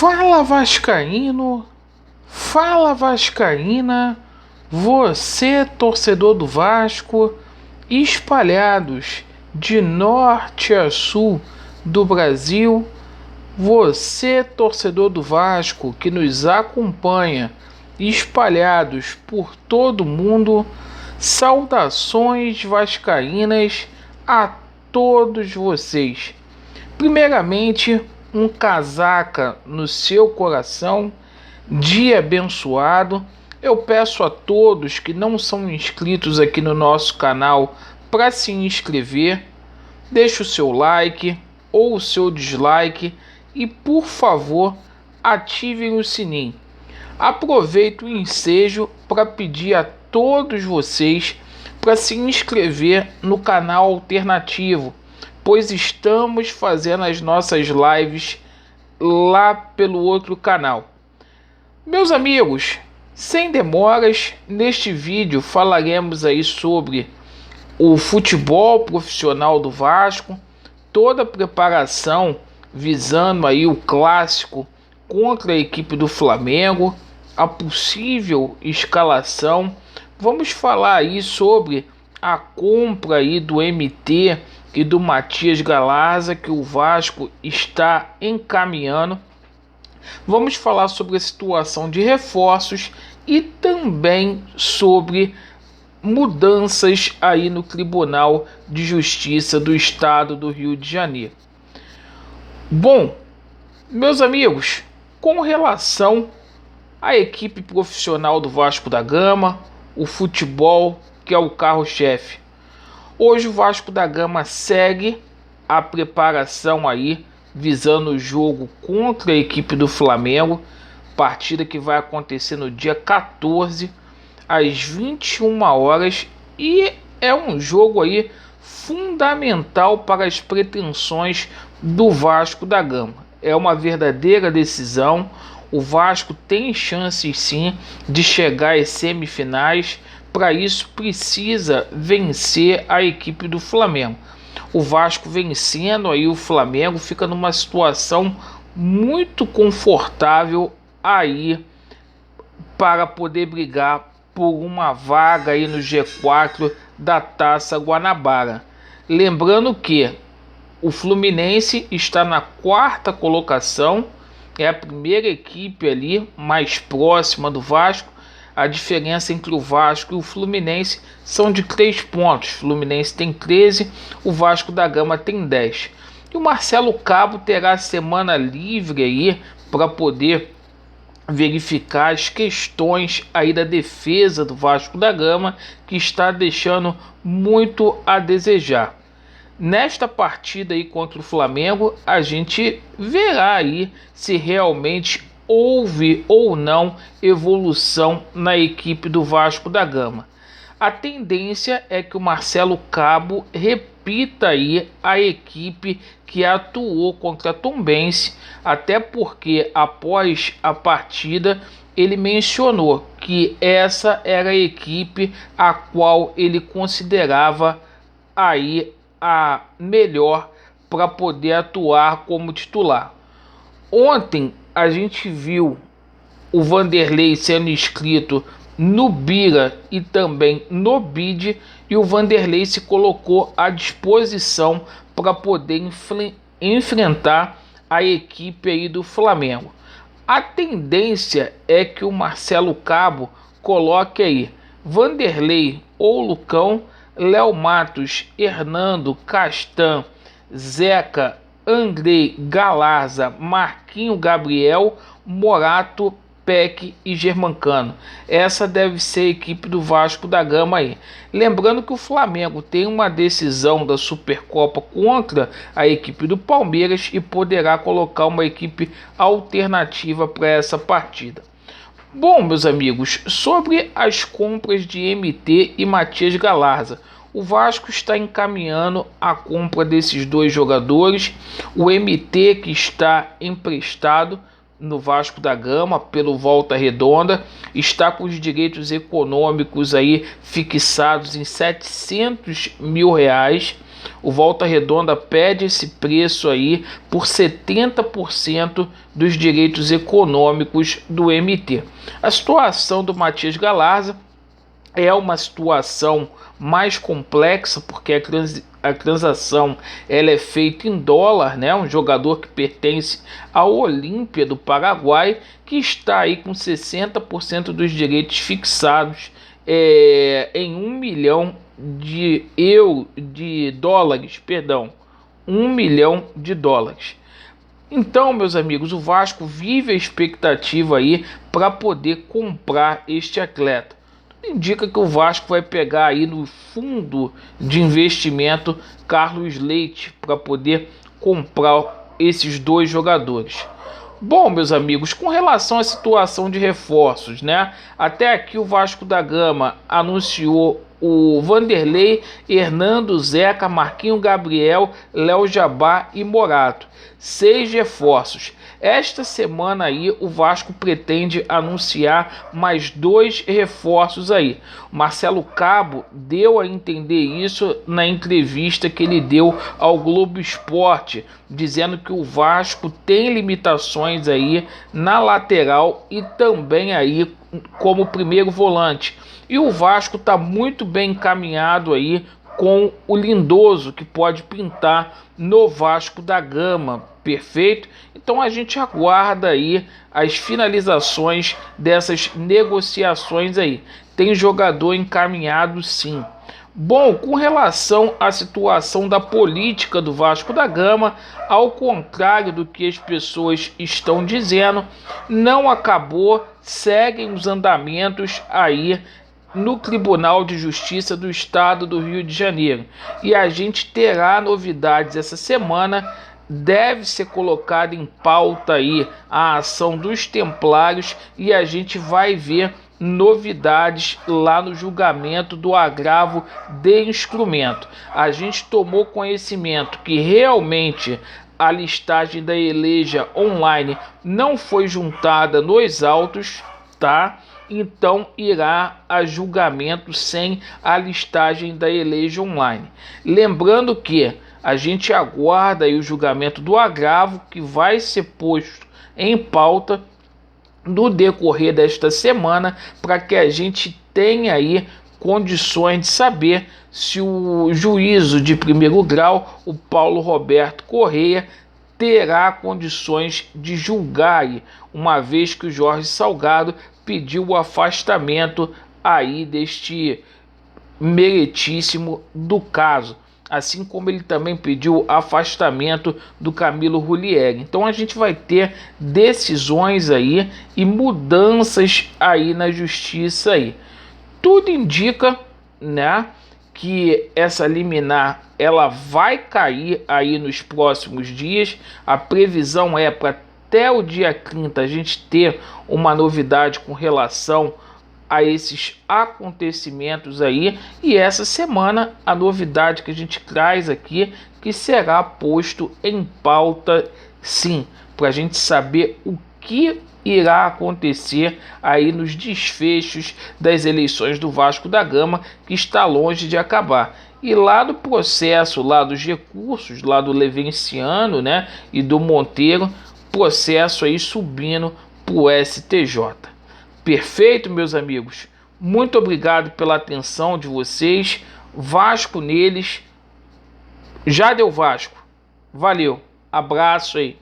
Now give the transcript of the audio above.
Fala Vascaíno, fala Vascaína, você torcedor do Vasco, espalhados de norte a sul do Brasil, você torcedor do Vasco que nos acompanha, espalhados por todo o mundo, saudações vascaínas a todos vocês. Primeiramente, um casaca no seu coração, dia abençoado. Eu peço a todos que não são inscritos aqui no nosso canal para se inscrever, deixe o seu like ou o seu dislike e, por favor, ativem o sininho. Aproveito o ensejo para pedir a todos vocês para se inscrever no canal alternativo, pois estamos fazendo as nossas lives lá pelo outro canal. Meus amigos, sem demoras, neste vídeo falaremos aí sobre o futebol profissional do Vasco, toda a preparação visando aí o clássico contra a equipe do Flamengo, a possível escalação. Vamos falar aí sobre a compra aí do MT e do Matias Galarza que o Vasco está encaminhando. Vamos falar sobre a situação de reforços e também sobre mudanças aí no Tribunal de Justiça do Estado do Rio de Janeiro. Bom, meus amigos, com relação à equipe profissional do Vasco da Gama, o futebol que é o carro-chefe, hoje o Vasco da Gama segue a preparação aí visando o jogo contra a equipe do Flamengo, partida que vai acontecer no dia 14 às 21 horas, e é um jogo aí fundamental para as pretensões do Vasco da Gama. É uma verdadeira decisão. O Vasco tem chances sim de chegar às semifinais. Para isso precisa vencer a equipe do Flamengo. O Vasco vencendo aí o Flamengo fica numa situação muito confortável aí para poder brigar por uma vaga aí no G4 da Taça Guanabara. Lembrando que o Fluminense está na quarta colocação, é a primeira equipe ali mais próxima do Vasco. A diferença entre o Vasco e o Fluminense são de 3 pontos. O Fluminense tem 13, o Vasco da Gama tem 10. E o Marcelo Cabo terá semana livre aí para poder verificar as questões aí da defesa do Vasco da Gama, que está deixando muito a desejar. Nesta partida aí contra o Flamengo, a gente verá aí se realmente houve ou não evolução na equipe do Vasco da Gama. A tendência é que o Marcelo Cabo repita aí a equipe que atuou contra a Tombense, até porque após a partida ele mencionou que essa era a equipe a qual ele considerava aí a melhor para poder atuar como titular. Ontem a gente viu o Vanderlei sendo inscrito no Bira e também no BID, e o Vanderlei se colocou à disposição para poder enfrentar a equipe aí do Flamengo. A tendência é que o Marcelo Cabo coloque aí Vanderlei ou Lucão, Léo Matos, Hernando, Castan, Zeca, Andrei, Galarza, Marquinho, Gabriel, Morato, Peck e Germancano. Essa deve ser a equipe do Vasco da Gama aí. Lembrando que o Flamengo tem uma decisão da Supercopa contra a equipe do Palmeiras e poderá colocar uma equipe alternativa para essa partida. Bom, meus amigos, sobre as compras de MT e Matias Galarza, o Vasco está encaminhando a compra desses dois jogadores. O MT, que está emprestado no Vasco da Gama pelo Volta Redonda, está com os direitos econômicos aí fixados em R$700 mil. O Volta Redonda pede esse preço aí por 70% dos direitos econômicos do MT. A situação do Matias Galarza é uma situação mais complexa, porque a transação ela é feita em dólar, né? Um jogador que pertence ao Olímpia do Paraguai, que está aí com 60% dos direitos fixados em 1 milhão de dólares, perdão, 1 milhão de dólares. Então, meus amigos, o Vasco vive a expectativa aí para poder comprar este atleta. Indica que o Vasco vai pegar aí no fundo de investimento Carlos Leite para poder comprar esses dois jogadores. Bom, meus amigos, com relação à situação de reforços, né? Até aqui o Vasco da Gama anunciou o Vanderlei, Hernando, Zeca, Marquinho Gabriel, Léo Jabá e Morato. 6 reforços. Esta semana aí o Vasco pretende anunciar mais 2 reforços aí. Marcelo Cabo deu a entender isso na entrevista que ele deu ao Globo Esporte, dizendo que o Vasco tem limitações aí na lateral e também aí como primeiro volante. E o Vasco está muito bem encaminhado aí com o Lindoso, que pode pintar no Vasco da Gama, perfeito? Então a gente aguarda aí as finalizações dessas negociações aí. Tem jogador encaminhado sim. Bom, com relação à situação da política do Vasco da Gama, ao contrário do que as pessoas estão dizendo, não acabou, seguem os andamentos aí no Tribunal de Justiça do Estado do Rio de Janeiro. E a gente terá novidades essa semana. Deve ser colocada em pauta aí a ação dos Templários e a gente vai ver novidades lá no julgamento do agravo de instrumento. A gente tomou conhecimento que realmente a listagem da Eleja online não foi juntada nos autos, tá? Então irá a julgamento sem a listagem da Eleja online. Lembrando que a gente aguarda aí o julgamento do agravo, que vai ser posto em pauta no decorrer desta semana, para que a gente tenha aí condições de saber se o juízo de primeiro grau, o Paulo Roberto Correia, terá condições de julgar aí, uma vez que o Jorge Salgado pediu o afastamento aí deste meritíssimo do caso, assim como ele também pediu o afastamento do Camilo Rulieri. Então a gente vai ter decisões aí e mudanças aí na justiça aí. Tudo indica, né, que essa liminar ela vai cair aí nos próximos dias. A previsão é para até o dia 30 a gente ter uma novidade com relação a esses acontecimentos aí, e essa semana a novidade que a gente traz aqui, que será posto em pauta sim, para a gente saber o que irá acontecer aí nos desfechos das eleições do Vasco da Gama, que está longe de acabar. E lá do processo, lá dos recursos, lá do Levenciano, né, e do Monteiro, processo aí subindo para o STJ. Perfeito, meus amigos? Muito obrigado pela atenção de vocês. Vasco neles. Já deu Vasco. Valeu. Abraço aí.